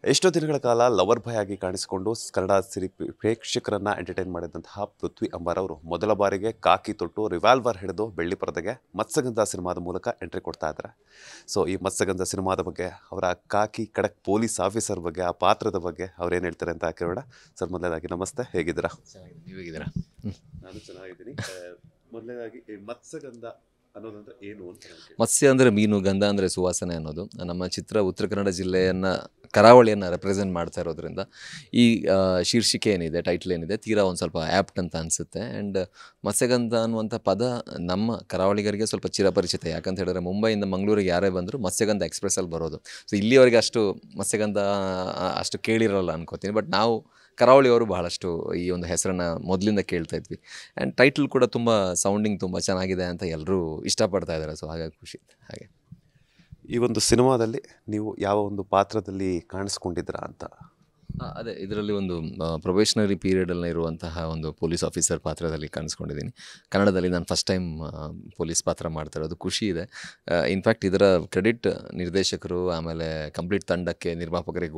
ಎಷ್ಟೋ ದಿನಗಳ ಕಾಲ ಲವರ್ ಬಾಯ್ ಆಗಿ ಕಾಣಿಸಿಕೊಂಡು ಕನ್ನಡ ಸಿರಿ ಪ್ರೇಕ್ಷಕರನ್ನ ಎಂಟರ್ಟೈನ್ ಮಾಡಿದಂತಹ ಪೃಥ್ವಿ ಅಂಬಾರ್ ಅವರು ಮೊದಲ ಬಾರಿಗೆ ಕಾಕಿ ತೊಟ್ಟು ರಿವಾಲ್ವರ್ ಹಿಡಿದು ಬೆಳ್ಳಿ ಪರದೆಗೆ ಮತ್ಸ್ಯಗಂಧ ಸಿನಿಮಾದ ಮೂಲಕ ಎಂಟ್ರಿ ಕೊಡ್ತಾ ಇದ್ದಾರೆ. ಸೊ ಈ ಮತ್ಸ್ಯಗಂಧ ಸಿನಿಮಾದ ಬಗ್ಗೆ, ಅವರ ಕಾಕಿ ಖಡಕ್ ಪೊಲೀಸ್ ಆಫೀಸರ್ ಬಗ್ಗೆ, ಆ ಪಾತ್ರದ ಬಗ್ಗೆ ಅವ್ರು ಏನು ಹೇಳ್ತಾರೆ ಅಂತ ಕೇಳೋಣ. ಸರ್, ಮೊದಲನೇದಾಗಿ ನಮಸ್ತೆ, ಹೇಗಿದ್ದೀರಾ? ನೀವು ಹೇಗಿದ್ದೀರಾ? ನಾನು ಚೆನ್ನಾಗಿದ್ದೀನಿ. ಮೊದಲನೇದಾಗಿ ಈ ಮತ್ಸ್ಯಗಂಧ ಅನ್ನೋದಂದ್ರೆ ಏನು ಅಂತ ನನಗೆ ಮತ್ಸ್ಯ ಅಂದರೆ ಮೀನು, ಗಂಧ ಅಂದರೆ ಸುವಾಸನೆ ಅನ್ನೋದು. ನಮ್ಮ ಚಿತ್ರ ಉತ್ತರ ಕನ್ನಡ ಜಿಲ್ಲೆಯನ್ನು, ಕರಾವಳಿಯನ್ನು ರೆಪ್ರೆಸೆಂಟ್ ಮಾಡ್ತಾ ಇರೋದ್ರಿಂದ ಈ ಶೀರ್ಷಿಕೆ ಏನಿದೆ, ಟೈಟ್ಲ್ ಏನಿದೆ, ತೀರಾ ಒಂದು ಸ್ವಲ್ಪ ಆ್ಯಪ್ಟ್ ಅಂತ ಅನಿಸುತ್ತೆ. ಆ್ಯಂಡ್ ಮತ್ಸ್ಯಗಂಧ ಅನ್ನುವಂಥ ಪದ ನಮ್ಮ ಕರಾವಳಿಗರಿಗೆ ಸ್ವಲ್ಪ ಚಿರಪರಿಚಿತ. ಯಾಕಂತ ಹೇಳಿದ್ರೆ ಮುಂಬೈಯಿಂದ ಮಂಗಳೂರಿಗೆ ಯಾರೇ ಬಂದರೂ ಮತ್ಸ್ಯಗಂಧ ಎಕ್ಸ್ಪ್ರೆಸ್ಸಲ್ಲಿ ಬರೋದು. ಸೊ ಇಲ್ಲಿಯವರೆಗೆ ಅಷ್ಟು ಮತ್ಸ್ಯಗಂಧ ಅಷ್ಟು ಕೇಳಿರಲ್ಲ ಅನ್ಕೋತೀನಿ. ಬಟ್ ನಾವು ಕರಾವಳಿಯವರು ಬಹಳಷ್ಟು ಈ ಒಂದು ಹೆಸರನ್ನು ಮೊದಲಿಂದ ಕೇಳ್ತಾ ಇದ್ವಿ. ಆ್ಯಂಡ್ ಟೈಟ್ಲ್ ಕೂಡ ತುಂಬ ಸೌಂಡಿಂಗ್ ತುಂಬ ಚೆನ್ನಾಗಿದೆ ಅಂತ ಎಲ್ಲರೂ ಇಷ್ಟಪಡ್ತಾ ಇದ್ದಾರೆ. ಸೊ ಹಾಗಾಗಿ ಖುಷಿ. ಹಾಗೆ ಈ ಒಂದು ಸಿನಿಮಾದಲ್ಲಿ ನೀವು ಯಾವ ಒಂದು ಪಾತ್ರದಲ್ಲಿ ಕಾಣಿಸ್ಕೊಂಡಿದ್ದೀರಾ ಅಂತ? ಅದೇ ಇದರಲ್ಲಿ ಒಂದು ಪ್ರೊಬೇಷನರಿ ಪೀರಿಯಡಲ್ಲಿ ಇರುವಂತಹ ಒಂದು ಪೊಲೀಸ್ ಆಫೀಸರ್ ಪಾತ್ರದಲ್ಲಿ ಕಾಣಿಸ್ಕೊಂಡಿದ್ದೀನಿ. ಕನ್ನಡದಲ್ಲಿ ನಾನು ಫಸ್ಟ್ ಟೈಮ್ ಪೊಲೀಸ್ ಪಾತ್ರ ಮಾಡ್ತಾ ಇರೋದು, ಖುಷಿ ಇದೆ. ಇನ್ಫ್ಯಾಕ್ಟ್ ಇದರ ಕ್ರೆಡಿಟ್ ನಿರ್ದೇಶಕರು ಆಮೇಲೆ ಕಂಪ್ಲೀಟ್ ತಂಡಕ್ಕೆ, ನಿರ್ಮಾಪಕರಿಗೆ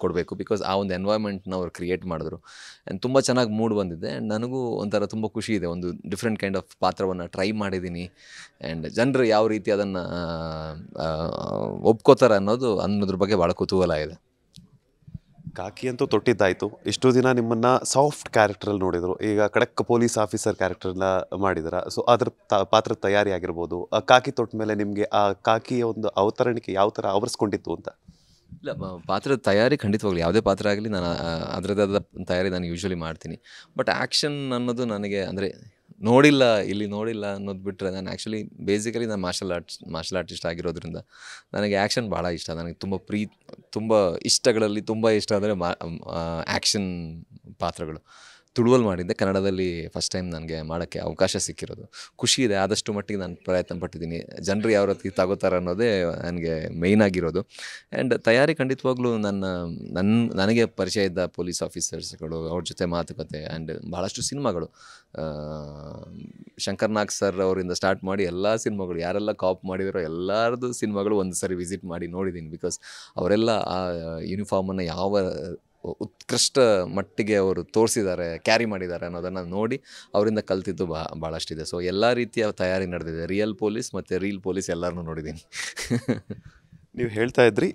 ಕೊಡಬೇಕು. ಬಿಕಾಸ್ ಆ ಒಂದು ಎನ್ವೈರ್ಮೆಂಟ್ನ ಅವ್ರು ಕ್ರಿಯೇಟ್ ಮಾಡಿದ್ರು. ಆ್ಯಂಡ್ ತುಂಬ ಚೆನ್ನಾಗಿ ಮೂಡ್ ಬಂದಿದೆ. ಆ್ಯಂಡ್ ನನಗೂ ಒಂಥರ ತುಂಬ ಖುಷಿ ಇದೆ, ಒಂದು ಡಿಫ್ರೆಂಟ್ ಕೈಂಡ್ ಆಫ್ ಪಾತ್ರವನ್ನು ಟ್ರೈ ಮಾಡಿದ್ದೀನಿ. ಆ್ಯಂಡ್ ಜನರು ಯಾವ ರೀತಿ ಅದನ್ನು ಒಪ್ಕೋತಾರೆ ಅನ್ನೋದ್ರ ಬಗ್ಗೆ ಭಾಳ ಕುತೂಹಲ ಇದೆ. ಕಾಕಿ ಅಂತೂ ತೊಟ್ಟಿದ್ದಾಯಿತು. ಇಷ್ಟು ದಿನ ನಿಮ್ಮನ್ನು ಸಾಫ್ಟ್ ಕ್ಯಾರೆಕ್ಟ್ರಲ್ಲಿ ನೋಡಿದರು, ಈಗ ಖಡಕ್ ಪೊಲೀಸ್ ಆಫೀಸರ್ ಕ್ಯಾರೆಕ್ಟರ್ನ ಮಾಡಿದಾರ. ಸೊ ಅದ್ರ ಪಾತ್ರದ ತಯಾರಿ ಆಗಿರ್ಬೋದು, ಆ ಕಾಕಿ ತೊಟ್ಟ ಮೇಲೆ ನಿಮಗೆ ಆ ಕಾಕಿಯ ಒಂದು ಅವತರಣಿಕೆ ಯಾವ ಥರ ಆವರಿಸ್ಕೊಂಡಿತ್ತು ಅಂತ? ಇಲ್ಲ, ಪಾತ್ರದ ತಯಾರಿ ಖಂಡಿತವಾಗ್ಲು ಯಾವುದೇ ಪಾತ್ರ ಆಗಲಿ ನಾನು ಅದರದ್ದಾದ ತಯಾರಿ ನಾನು ಯೂಶ್ವಲಿ ಮಾಡ್ತೀನಿ. ಬಟ್ ಆ್ಯಕ್ಷನ್ ಅನ್ನೋದು ನನಗೆ ಅಂದರೆ ಇಲ್ಲಿ ನೋಡಿಲ್ಲ ಅನ್ನೋದು ಬಿಟ್ಟರೆ, ನಾನು ಆ್ಯಕ್ಚುಲಿ ಬೇಸಿಕಲಿ ನಾನು ಮಾರ್ಷಲ್ ಆರ್ಟಿಸ್ಟ್ ಆಗಿರೋದ್ರಿಂದ ನನಗೆ ಆ್ಯಕ್ಷನ್ ಭಾಳ ಇಷ್ಟ. ನನಗೆ ತುಂಬ ಇಷ್ಟಗಳಲ್ಲಿ ತುಂಬ ಇಷ್ಟ ಅಂದರೆ ಆ್ಯಕ್ಷನ್ ಪಾತ್ರಗಳು. ತುಳುವಲ್ಲಿ ಮಾಡಿದ್ದೆ, ಕನ್ನಡದಲ್ಲಿ ಫಸ್ಟ್ ಟೈಮ್ ನನಗೆ ಮಾಡೋಕ್ಕೆ ಅವಕಾಶ ಸಿಕ್ಕಿರೋದು. ಖುಷಿ ಇದೆ. ಆದಷ್ಟು ಮಟ್ಟಿಗೆ ನಾನು ಪ್ರಯತ್ನ ಪಟ್ಟಿದ್ದೀನಿ. ಜನರು ಯಾವ ರೀತಿ ತಗೋತಾರೆ ಅನ್ನೋದೇ ನನಗೆ ಮೇಯ್ನ್ ಆಗಿರೋದು. ಆ್ಯಂಡ್ ತಯಾರಿ ಖಂಡಿತವಾಗ್ಲೂ ನನಗೆ ಪರಿಚಯ ಇದ್ದ ಪೊಲೀಸ್ ಆಫೀಸರ್ಸ್ಗಳು, ಅವ್ರ ಜೊತೆ ಮಾತುಕತೆ, ಆ್ಯಂಡ್ ಭಾಳಷ್ಟು ಸಿನಿಮಾಗಳು, ಶಂಕರ್ ನಾಗ್ ಸರ್ ಅವರಿಂದ ಸ್ಟಾರ್ಟ್ ಮಾಡಿ ಎಲ್ಲ ಸಿನಿಮಾಗಳು, ಯಾರೆಲ್ಲ ಕಾಪ್ ಮಾಡಿದಾರೋ ಎಲ್ಲರದ್ದು ಸಿನಿಮಾಗಳು ಒಂದು ಸರಿ ವಿಸಿಟ್ ಮಾಡಿ ನೋಡಿದ್ದೀನಿ. ಬಿಕಾಸ್ ಅವರೆಲ್ಲ ಆ ಯೂನಿಫಾರ್ಮನ್ನು ಯಾವ ಉತ್ಕೃಷ್ಟ ಮಟ್ಟಿಗೆ ಅವರು ತೋರಿಸಿದ್ದಾರೆ, ಕ್ಯಾರಿ ಮಾಡಿದ್ದಾರೆ ಅನ್ನೋದನ್ನು ನೋಡಿ ಅವರಿಂದ ಕಲ್ತಿದ್ದು ಭಾಳಷ್ಟಿದೆ. ಸೊ ಎಲ್ಲ ರೀತಿಯ ತಯಾರಿ ನಡೆದಿದೆ. ರಿಯಲ್ ಪೊಲೀಸ್ ಮತ್ತು ರೀಲ್ ಪೊಲೀಸ್ ಎಲ್ಲರನ್ನೂ ನೋಡಿದ್ದೀನಿ. ನೀವು ಹೇಳ್ತಾ ಇದ್ರಿ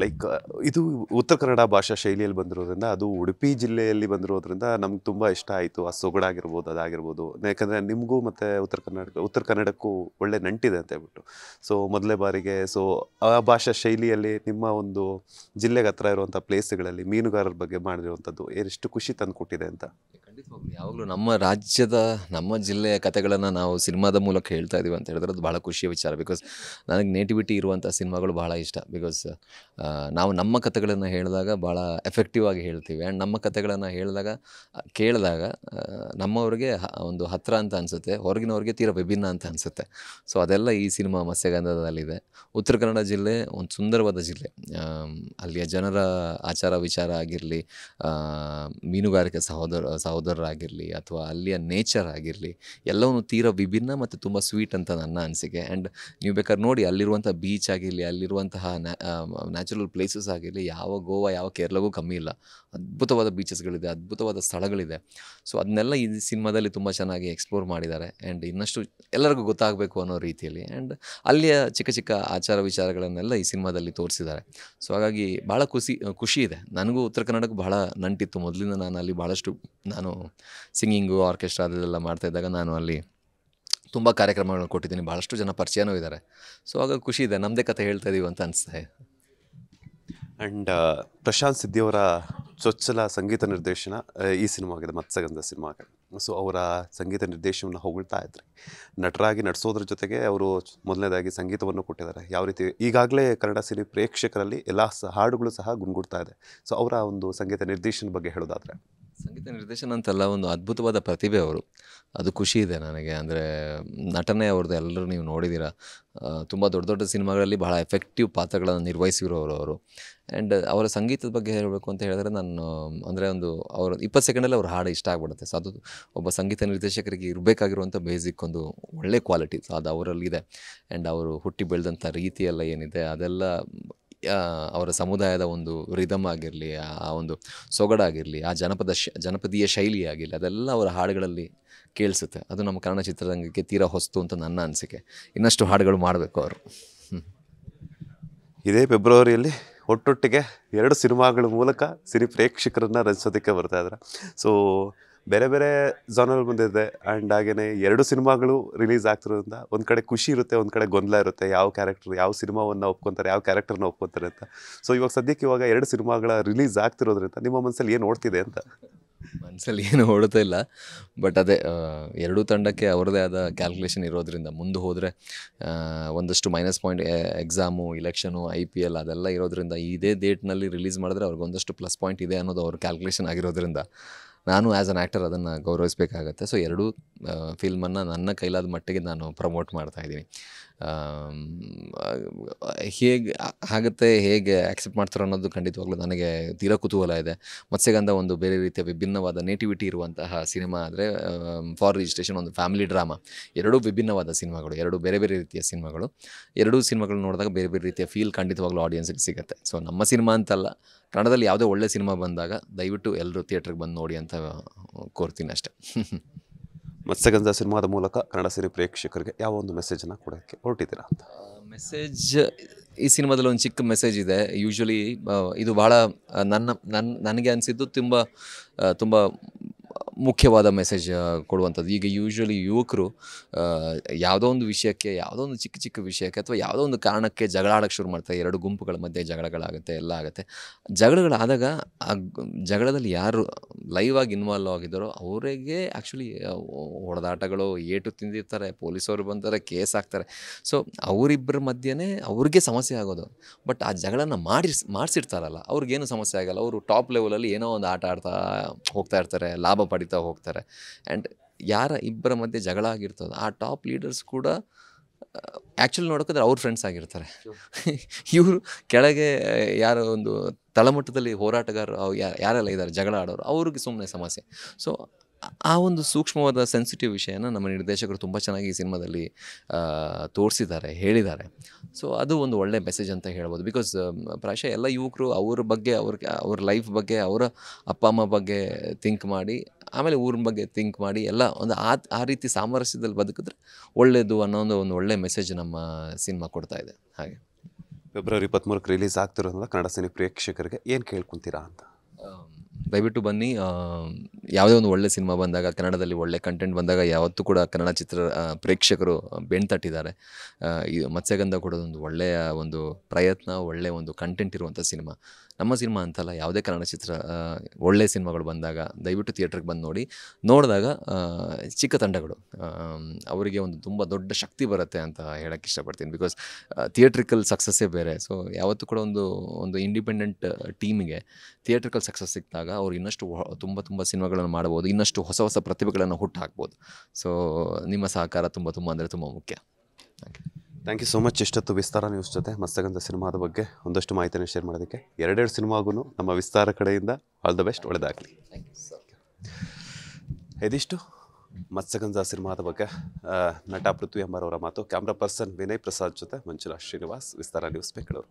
ಲೈಕ್ ಇದು ಉತ್ತರ ಕನ್ನಡ ಭಾಷಾ ಶೈಲಿಯಲ್ಲಿ ಬಂದಿರೋದ್ರಿಂದ, ಅದು ಉಡುಪಿ ಜಿಲ್ಲೆಯಲ್ಲಿ ಬಂದಿರೋದ್ರಿಂದ ನಮ್ಗೆ ತುಂಬ ಇಷ್ಟ ಆಯಿತು. ಆ ಸೊಗಡಾಗಿರ್ಬೋದು, ಅದಾಗಿರ್ಬೋದು. ಯಾಕಂದರೆ ನಿಮಗೂ ಮತ್ತು ಉತ್ತರ ಕನ್ನಡಕ್ಕೂ ಒಳ್ಳೆ ನಂಟಿದೆ ಅಂತ ಹೇಳ್ಬಿಟ್ಟು. ಸೊ ಮೊದಲೇ ಬಾರಿಗೆ ಆ ಭಾಷಾ ಶೈಲಿಯಲ್ಲಿ ನಿಮ್ಮ ಒಂದು ಜಿಲ್ಲೆಗೆ ಹತ್ರ ಇರುವಂಥ ಪ್ಲೇಸ್ಗಳಲ್ಲಿ ಮೀನುಗಾರರ ಬಗ್ಗೆ ಮಾಡಿರುವಂಥದ್ದು ಎಷ್ಟು ಖುಷಿ ತಂದು ಕೊಟ್ಟಿದೆ ಅಂತ? ಖಂಡಿತವಾಗ್ಲೂ ಯಾವಾಗಲೂ ನಮ್ಮ ರಾಜ್ಯದ, ನಮ್ಮ ಜಿಲ್ಲೆಯ ಕಥೆಗಳನ್ನು ನಾವು ಸಿನಿಮಾದ ಮೂಲಕ ಹೇಳ್ತಾ ಇದ್ದೀವಿ ಅಂತ ಹೇಳಿದ್ರೆ ಅದು ಭಾಳ ಖುಷಿಯ ವಿಚಾರ. ಬಿಕಾಸ್ ನನಗೆ ನೇಟಿವಿಟಿ ಇರುವಂಥ ಸಿನಿಮಾಗಳು ಭಾಳ ಇಷ್ಟ. ಬಿಕಾಸ್ ನಾವು ನಮ್ಮ ಕಥೆಗಳನ್ನು ಹೇಳಿದಾಗ ಭಾಳ ಎಫೆಕ್ಟಿವ್ ಆಗಿ ಹೇಳ್ತೀವಿ. ಆ್ಯಂಡ್ ನಮ್ಮ ಕಥೆಗಳನ್ನು ಕೇಳಿದಾಗ ನಮ್ಮವ್ರಿಗೆ ಒಂದು ಹತ್ತಿರ ಅಂತ ಅನಿಸುತ್ತೆ, ಹೊರಗಿನವ್ರಿಗೆ ತೀರಾ ವಿಭಿನ್ನ ಅಂತ ಅನಿಸುತ್ತೆ. ಸೊ ಅದೆಲ್ಲ ಈ ಸಿನಿಮಾ ಮತ್ಸ್ಯಗಂಧದಲ್ಲಿದೆ. ಉತ್ತರ ಕನ್ನಡ ಜಿಲ್ಲೆ ಒಂದು ಸುಂದರವಾದ ಜಿಲ್ಲೆ. ಅಲ್ಲಿಯ ಜನರ ಆಚಾರ ವಿಚಾರ ಆಗಿರಲಿ, ಮೀನುಗಾರಿಕೆ ಸಹೋದರರಾಗಿರಲಿ, ಅಥವಾ ಅಲ್ಲಿಯ ನೇಚರ್ ಆಗಿರಲಿ, ಎಲ್ಲವೂ ತೀರಾ ವಿಭಿನ್ನ ಮತ್ತು ತುಂಬ ಸ್ವೀಟ್ ಅಂತ ನನ್ನ ಅನಿಸಿಕೆ. ಆ್ಯಂಡ್ ನೀವು ಬೇಕಾದ್ರೆ ನೋಡಿ, ಅಲ್ಲಿರುವಂಥ ಬೀಚ್ ಆಗಿರಲಿ, ಅಲ್ಲಿರುವಂತಹ ನ್ಯಾಚುರಲ್ ಪ್ಲೇಸಸ್ ಆಗಿರಲಿ, ಯಾವ ಗೋವಾ ಯಾವ ಕೇರಳಗೂ ಕಮ್ಮಿ ಇಲ್ಲ. ಅದ್ಭುತವಾದ ಬೀಚಸ್ಗಳಿದೆ, ಅದ್ಭುತವಾದ ಸ್ಥಳಗಳಿದೆ. ಸೊ ಅದನ್ನೆಲ್ಲ ಈ ಸಿನಿಮಾದಲ್ಲಿ ತುಂಬ ಚೆನ್ನಾಗಿ ಎಕ್ಸ್ಪ್ಲೋರ್ ಮಾಡಿದ್ದಾರೆ. ಆ್ಯಂಡ್ ಇನ್ನಷ್ಟು ಎಲ್ಲರಿಗೂ ಗೊತ್ತಾಗಬೇಕು ಅನ್ನೋ ರೀತಿಯಲ್ಲಿ. ಆ್ಯಂಡ್ ಅಲ್ಲಿಯ ಚಿಕ್ಕ ಚಿಕ್ಕ ಆಚಾರ ವಿಚಾರಗಳನ್ನೆಲ್ಲ ಈ ಸಿನಿಮಾದಲ್ಲಿ ತೋರಿಸಿದ್ದಾರೆ. ಸೊ ಹಾಗಾಗಿ ಭಾಳ ಖುಷಿ ಇದೆ. ನನಗೂ ಉತ್ತರ ಕನ್ನಡಕ್ಕೆ ಬಹಳ ನಂಟಿತ್ತು ಮೊದಲಿಂದ. ನಾನು ಅಲ್ಲಿ ಭಾಳಷ್ಟು ಸಿಂಗಿಂಗು, ಆರ್ಕೆಸ್ಟ್ರಾ ಅದೆಲ್ಲ ಮಾಡ್ತಾಯಿದ್ದಾಗ ನಾನು ಅಲ್ಲಿ ತುಂಬ ಕಾರ್ಯಕ್ರಮಗಳನ್ನು ಕೊಟ್ಟಿದ್ದೀನಿ. ಭಾಳಷ್ಟು ಜನ ಪರಿಚಯನೂ ಇದ್ದಾರೆ. ಸೊ ಹಾಗಾಗಿ ಖುಷಿ ಇದೆ, ನಮ್ಮದೇ ಕಥೆ ಹೇಳ್ತಾ ಇದ್ದೀವಿ ಅಂತ ಅನಿಸ್ತಾ ಇದೆ. ಆ್ಯಂಡ್ ಪ್ರಶಾಂತ್ ಸಿದ್ದಿಯವರ ಚೊಚ್ಚಲ ಸಂಗೀತ ನಿರ್ದೇಶನ ಈ ಸಿನಿಮಾ ಆಗಿದೆ, ಮತ್ಸ್ಯಗಂಧ ಸಿನಿಮಾ ಆಗಿದೆ. ಸೊ ಅವರ ಸಂಗೀತ ನಿರ್ದೇಶನವನ್ನು ಹೊಗಳ್ತಾ ಇದ್ರಿ. ನಟರಾಗಿ ನಟಿಸೋದ್ರ ಜೊತೆಗೆ ಅವರು ಮೊದಲನೇದಾಗಿ ಸಂಗೀತವನ್ನು ಕೊಟ್ಟಿದ್ದಾರೆ. ಯಾವ ರೀತಿ ಈಗಾಗಲೇ ಕನ್ನಡ ಸಿನಿ ಪ್ರೇಕ್ಷಕರಲ್ಲಿ ಎಲ್ಲ ಹಾಡುಗಳು ಸಹ ಗುಣಗುಡ್ತಾ ಇದೆ. ಸೊ ಅವರ ಒಂದು ಸಂಗೀತ ನಿರ್ದೇಶನ ಬಗ್ಗೆ ಹೇಳೋದಾದರೆ? ಸಂಗೀತ ನಿರ್ದೇಶನ ಅಂತಲ್ಲ, ಒಂದು ಅದ್ಭುತವಾದ ಪ್ರತಿಭೆ ಅವರು. ಅದು ಖುಷಿ ಇದೆ ನನಗೆ. ಅಂದರೆ ನಟನೆ ಅವ್ರದ್ದು ಎಲ್ಲರೂ ನೀವು ನೋಡಿದ್ದೀರ. ತುಂಬ ದೊಡ್ಡ ದೊಡ್ಡ ಸಿನಿಮಾಗಳಲ್ಲಿ ಬಹಳ ಎಫೆಕ್ಟಿವ್ ಪಾತ್ರಗಳನ್ನು ನಿರ್ವಹಿಸಿರೋರು ಅವರು. ಆ್ಯಂಡ್ ಅವರ ಸಂಗೀತದ ಬಗ್ಗೆ ಹೇಳಬೇಕು ಅಂತ ಹೇಳಿದ್ರೆ, ನಾನು ಅಂದರೆ ಅವರು 20 ಸೆಕೆಂಡಲ್ಲಿ ಅವ್ರ ಹಾಡು ಇಷ್ಟ ಆಗ್ಬಿಡುತ್ತೆ. ಸೊ ಅದು ಒಬ್ಬ ಸಂಗೀತ ನಿರ್ದೇಶಕರಿಗೆ ಇರಬೇಕಾಗಿರುವಂಥ ಬೇಸಿಕ್ ಒಂದು ಒಳ್ಳೆ ಕ್ವಾಲಿಟಿ. ಸೊ ಅದು ಅವರಲ್ಲಿದೆ. ಆ್ಯಂಡ್ ಅವರು ಹುಟ್ಟಿ ಬೆಳೆದಂಥ ರೀತಿಯೆಲ್ಲ ಏನಿದೆ ಅದೆಲ್ಲ ಅವರ ಸಮುದಾಯದ ಒಂದು ರಿದಮ್ ಆಗಿರಲಿ, ಆ ಒಂದು ಸೊಗಡಾಗಿರಲಿ, ಆ ಜನಪದೀಯ ಶೈಲಿ ಆಗಿರಲಿ, ಅದೆಲ್ಲ ಅವರ ಹಾಡುಗಳಲ್ಲಿ ಕೇಳಿಸುತ್ತೆ. ಅದು ನಮ್ಮ ಕನ್ನಡ ಚಿತ್ರರಂಗಕ್ಕೆ ತೀರಾ ಹೊಸ್ತು ಅಂತ ನನ್ನ ಅನಿಸಿಕೆ. ಇನ್ನಷ್ಟು ಹಾಡುಗಳು ಮಾಡಬೇಕು ಅವರು. ಇದೇ ಫೆಬ್ರವರಿಯಲ್ಲಿ ಒಟ್ಟೊಟ್ಟಿಗೆ 2 ಸಿನಿಮಾಗಳ ಮೂಲಕ ಸಿನಿ ಪ್ರೇಕ್ಷಕರನ್ನು ರಂಜಿಸೋದಕ್ಕೆ ಬರ್ತಾ ಇದ್ದಾರೆ. ಸೊ ಬೇರೆ ಬೇರೆ ಜಾನರ್ ಬಂದಿದೆ. ಆ್ಯಂಡ್ ಹಾಗೆಯೇ 2 ಸಿನಿಮಾಗಳು ರಿಲೀಸ್ ಆಗ್ತಿರೋದ್ರಿಂದ ಒಂದು ಕಡೆ ಖುಷಿ ಇರುತ್ತೆ, ಒಂದು ಕಡೆ ಗೊಂದಲ ಇರುತ್ತೆ. ಯಾವ ಕ್ಯಾರೆಕ್ಟರ್ ಯಾವ ಸಿನಿಮಾವನ್ನು ಒಪ್ಕೊತಾರೆ, ಯಾವ ಕ್ಯಾರೆಕ್ಟರ್ನ ಒಪ್ಕೊತಾರೆ ಅಂತ. ಸೊ ಸದ್ಯಕ್ಕೆ ಇವಾಗ 2 ಸಿನಿಮಾಗಳ ರಿಲೀಸ್ ಆಗ್ತಿರೋದ್ರಿಂದ ನಿಮ್ಮ ಮನಸ್ಸಲ್ಲಿ ಏನು ಓಡ್ತಿದೆ ಅಂತ? ಮನಸ್ಸಲ್ಲಿ ಏನು ಓಡ್ತಾ ಇಲ್ಲ. ಬಟ್ ಅದೇ ಎರಡೂ ತಂಡಕ್ಕೆ ಅವ್ರದ್ದೇ ಆದ ಕ್ಯಾಲ್ಕುಲೇಷನ್ ಇರೋದ್ರಿಂದ ಮುಂದೆ ಹೋದರೆ ಒಂದಷ್ಟು minus point, exam, election, IPL ಅದೆಲ್ಲ ಇರೋದ್ರಿಂದ ಇದೇ ಡೇಟ್ನಲ್ಲಿ ರಿಲೀಸ್ ಮಾಡಿದ್ರೆ ಅವ್ರಿಗೆ ಒಂದಷ್ಟು ಪ್ಲಸ್ ಪಾಯಿಂಟ್ ಇದೆ ಅನ್ನೋದು ಅವ್ರ ಕ್ಯಾಲ್ಕುಲೇಷನ್ ಆಗಿರೋದ್ರಿಂದ ನಾನು ಆ್ಯಸ್ ಅನ್ ಆ್ಯಕ್ಟರ್ ಅದನ್ನು ಗೌರವಿಸಬೇಕಾಗತ್ತೆ. ಸೊ ಎರಡೂ ಫಿಲ್ಮನ್ನು ನನ್ನ ಕೈಲಾದ ಮಟ್ಟಿಗೆ ನಾನು ಪ್ರಮೋಟ್ ಮಾಡ್ತಾಯಿದ್ದೀನಿ. ಹೇಗೆ ಆಗುತ್ತೆ, ಹೇಗೆ ಆ್ಯಕ್ಸೆಪ್ಟ್ ಮಾಡ್ತಾರೋ ಅನ್ನೋದು ಖಂಡಿತವಾಗ್ಲೂ ನನಗೆ ತೀರಾ ಕುತೂಹಲ ಇದೆ. ಮತ್ಸ್ಯಗಂಧ ಒಂದು ಬೇರೆ ರೀತಿಯ ವಿಭಿನ್ನವಾದ ನೇಟಿವಿಟಿ ಇರುವಂತಹ ಸಿನಿಮಾ ಆದರೆ, ಫಾರ್ ರಿಜಿಸ್ಟ್ರೇಷನ್ ಒಂದು ಫ್ಯಾಮಿಲಿ ಡ್ರಾಮಾ. ಎರಡೂ ವಿಭಿನ್ನವಾದ ಸಿನಿಮಾಗಳು, ಎರಡೂ ಬೇರೆ ಬೇರೆ ರೀತಿಯ ಸಿನಿಮಾಗಳು. ಎರಡೂ ಸಿನಿಮಾಗಳು ನೋಡಿದಾಗ ಬೇರೆ ಬೇರೆ ರೀತಿಯ ಫೀಲ್ ಖಂಡಿತವಾಗ್ಲೂ ಆಡಿಯನ್ಸ್ಗೆ ಸಿಗುತ್ತೆ. ಸೊ ನಮ್ಮ ಸಿನಿಮಾ ಅಂತಲ್ಲ, ಕನ್ನಡದಲ್ಲಿ ಯಾವುದೇ ಒಳ್ಳೆ ಸಿನಿಮಾ ಬಂದಾಗ ದಯವಿಟ್ಟು ಎಲ್ಲರೂ ಥಿಯೇಟ್ರಿಗೆ ಬಂದು ನೋಡಿ ಅಂತ ಕೋರ್ತೀನಿ ಅಷ್ಟೇ. ಮತ್ಸ್ಯಗಂಧ ಸಿನಿಮಾದ ಮೂಲಕ ಕನ್ನಡ ಸಿನಿ ಪ್ರೇಕ್ಷಕರಿಗೆ ಯಾವ ಒಂದು ಮೆಸೇಜನ್ನು ಕೊಡೋಕ್ಕೆ ಹೊರಟಿದ್ದೀರಾ ಅಂತ? ಮೆಸೇಜ್, ಈ ಸಿನಿಮಾದಲ್ಲಿ ಒಂದು ಚಿಕ್ಕ ಮೆಸೇಜ್ ಇದೆ. ಯೂಶ್ವಲಿ ಇದು ಭಾಳ ನನಗೆ ಅನಿಸಿದ್ದು ತುಂಬ ಮುಖ್ಯವಾದ ಮೆಸೇಜ್ ಕೊಡುವಂಥದ್ದು. ಈಗ ಯೂಶ್ವಲಿ ಯುವಕರು ಯಾವುದೋ ಒಂದು ವಿಷಯಕ್ಕೆ, ಯಾವುದೋ ಒಂದು ಚಿಕ್ಕ ವಿಷಯಕ್ಕೆ ಅಥವಾ ಯಾವುದೋ ಒಂದು ಕಾರಣಕ್ಕೆ ಜಗಳ ಆಡೋಕ್ಕೆ ಶುರು ಮಾಡ್ತಾರೆ. 2 ಗುಂಪುಗಳ ಮಧ್ಯೆ ಜಗಳಗಳಾಗುತ್ತೆ, ಎಲ್ಲ ಆಗುತ್ತೆ. ಜಗಳಗಳಾದಾಗ ಆ ಜಗಳದಲ್ಲಿ ಯಾರು ಲೈವ್ ಆಗಿ ಇನ್ವಾಲ್ವ್ ಆಗಿದ್ದಾರೋ ಅವರಿಗೆ ಆ್ಯಕ್ಚುಲಿ ಹೊಡೆದಾಟಗಳು, ಏಟು ತಿಂದಿರ್ತಾರೆ, ಪೊಲೀಸವರು ಬಂದರೆ ಕೇಸ್ ಹಾಕ್ತಾರೆ. ಸೊ ಅವರಿಬ್ಬರ ಮಧ್ಯೆನೇ ಅವ್ರಿಗೆ ಸಮಸ್ಯೆ ಆಗೋದು. ಬಟ್ ಆ ಜಗಳನ ಮಾಡಿಸಿರ್ತಾರಲ್ಲ, ಅವ್ರಿಗೇನು ಸಮಸ್ಯೆ ಆಗಲ್ಲ. ಅವರು ಟಾಪ್ ಲೆವೆಲಲ್ಲಿ ಏನೋ ಒಂದು ಆಟ ಆಡ್ತಾ ಹೋಗ್ತಾ ಇರ್ತಾರೆ, ಲಾಭ ಪಡಿತಾ ಹೋಗ್ತಾರೆ. ಆ್ಯಂಡ್ ಯಾರ ಇಬ್ಬರ ಮಧ್ಯೆ ಜಗಳ ಆಗಿರ್ತದೆ, ಆ ಟಾಪ್ ಲೀಡರ್ಸ್ ಕೂಡ ಆ್ಯಕ್ಚುಲಿ ನೋಡೋಕ್ಕಾದ್ರೆ ಅವ್ರ ಫ್ರೆಂಡ್ಸ್ ಆಗಿರ್ತಾರೆ. ಇವರು ಕೆಳಗೆ ಯಾರೋ ಒಂದು ತಳಮಟ್ಟದಲ್ಲಿ ಹೋರಾಟಗಾರರು ಯಾರೆಲ್ಲ ಇದ್ದಾರೆ, ಜಗಳ ಆಡೋರು, ಅವ್ರಿಗೆ ಸುಮ್ಮನೆ ಸಮಸ್ಯೆ. ಸೊ ಆ ಒಂದು ಸೂಕ್ಷ್ಮವಾದ ಸೆನ್ಸಿಟಿವ್ ವಿಷಯನ ನಮ್ಮ ನಿರ್ದೇಶಕರು ತುಂಬ ಚೆನ್ನಾಗಿ ಈ ಸಿನಿಮಾದಲ್ಲಿ ತೋರಿಸಿದ್ದಾರೆ, ಹೇಳಿದ್ದಾರೆ. ಸೊ ಅದು ಒಂದು ಒಳ್ಳೆ ಮೆಸೇಜ್ ಅಂತ ಹೇಳ್ಬೋದು. ಬಿಕಾಸ್ ಪ್ರಾಯಶಃ ಎಲ್ಲ ಯುವಕರು ಅವ್ರ ಬಗ್ಗೆ, ಅವ್ರ ಲೈಫ್ ಬಗ್ಗೆ, ಅವರ ಅಪ್ಪ ಅಮ್ಮ ಬಗ್ಗೆ ಥಿಂಕ್ ಮಾಡಿ, ಆಮೇಲೆ ಊರಿನ ಬಗ್ಗೆ ಥಿಂಕ್ ಮಾಡಿ, ಎಲ್ಲ ಒಂದು ಆ ರೀತಿ ಸಾಮರಸ್ಯದಲ್ಲಿ ಬದುಕಿದ್ರೆ ಒಳ್ಳೆಯದು ಅನ್ನೋ ಒಂದು ಒಳ್ಳೆ ಮೆಸೇಜ್ ನಮ್ಮ ಸಿನಿಮಾ ಕೊಡ್ತಾ ಇದೆ. ಹಾಗೆ ಫೆಬ್ರವರಿ 23ಕ್ಕೆ ರಿಲೀಸ್ ಆಗ್ತಿರೋದ್ರಿಂದ ಕನ್ನಡ ಸಿನಿ ಪ್ರೇಕ್ಷಕರಿಗೆ ಏನು ಕೇಳ್ಕೊತೀರಾ ಅಂತ? ದಯವಿಟ್ಟು ಬನ್ನಿ. ಯಾವುದೇ ಒಂದು ಒಳ್ಳೆ ಸಿನಿಮಾ ಬಂದಾಗ, ಕನ್ನಡದಲ್ಲಿ ಒಳ್ಳೆ ಕಂಟೆಂಟ್ ಬಂದಾಗ ಯಾವತ್ತೂ ಕೂಡ ಕನ್ನಡ ಚಿತ್ರ ಪ್ರೇಕ್ಷಕರು ಬೆನ್ನು ತಟ್ಟಿದ್ದಾರೆ. ಈ ಮತ್ಸ್ಯಗಂಧ ಕೂಡ ಒಂದು ಒಳ್ಳೆಯ ಒಂದು ಪ್ರಯತ್ನ, ಒಳ್ಳೆಯ ಒಂದು ಕಂಟೆಂಟ್ ಇರುವಂಥ ಸಿನಿಮಾ. ನಮ್ಮ ಸಿನಿಮಾ ಅಂತಲ್ಲ, ಯಾವುದೇ ಕನ್ನಡ ಚಿತ್ರ ಒಳ್ಳೆಯ ಸಿನಿಮಾಗಳು ಬಂದಾಗ ದಯವಿಟ್ಟು ಥಿಯೇಟ್ರಿಗೆ ಬಂದು ನೋಡಿ. ನೋಡಿದಾಗ ಚಿಕ್ಕ ತಂಡಗಳು ಅವರಿಗೆ ಒಂದು ತುಂಬ ದೊಡ್ಡ ಶಕ್ತಿ ಬರುತ್ತೆ ಅಂತ ಹೇಳೋಕ್ಕೆ ಇಷ್ಟಪಡ್ತೀನಿ. ಬಿಕಾಸ್ ಥಿಯೇಟ್ರಿಕಲ್ ಸಕ್ಸಸ್ಸೇ ಬೇರೆ. ಸೊ ಯಾವತ್ತೂ ಕೂಡ ಒಂದು ಇಂಡಿಪೆಂಡೆಂಟ್ ಟೀಮಿಗೆ ಥಿಯೇಟ್ರಿಕಲ್ ಸಕ್ಸಸ್ ಸಿಕ್ಕಿದಾಗ ಅವ್ರು ಇನ್ನಷ್ಟು ತುಂಬ ಸಿನಿಮಾಗಳನ್ನು ಮಾಡ್ಬೋದು, ಇನ್ನಷ್ಟು ಹೊಸ ಪ್ರತಿಭೆಗಳನ್ನು ಹುಟ್ಟು ಹಾಕ್ಬೋದು. ಸೊ ನಿಮ್ಮ ಸಹಕಾರ ತುಂಬ ಅಂದರೆ ತುಂಬ ಮುಖ್ಯ. Thank you so much. ಇಷ್ಟೊತ್ತು ವಿಸ್ತಾರ ನ್ಯೂಸ್ ಜೊತೆ ಮತ್ಸ್ಯಗಂಧ ಸಿನಿಮಾದ ಬಗ್ಗೆ ಒಂದಷ್ಟು ಮಾಹಿತಿಯನ್ನು ಶೇರ್ ಮಾಡೋದಕ್ಕೆ. 2 ಸಿನಿಮಾಗೂ ನಮ್ಮ ವಿಸ್ತಾರ ಕಡೆಯಿಂದ ಆಲ್ ದ ಬೆಸ್ಟ್, ಒಳ್ಳೆಯದಾಗಲಿ. ಇದಿಷ್ಟು ಮತ್ಸ್ಯಗಂಧ ಸಿನಿಮಾದ ಬಗ್ಗೆ ನಟ ಪೃಥ್ವಿ ಅಂಬಾರ್ ಅವರ ಮಾತು. ಕ್ಯಾಮ್ರಾ ಪರ್ಸನ್ ವಿನಯ್ ಪ್ರಸಾದ್ ಜೊತೆ ಮಂಜುಳಾ ಶ್ರೀನಿವಾಸ್, ವಿಸ್ತಾರ ನ್ಯೂಸ್ ಬೆಂಗಳೂರು.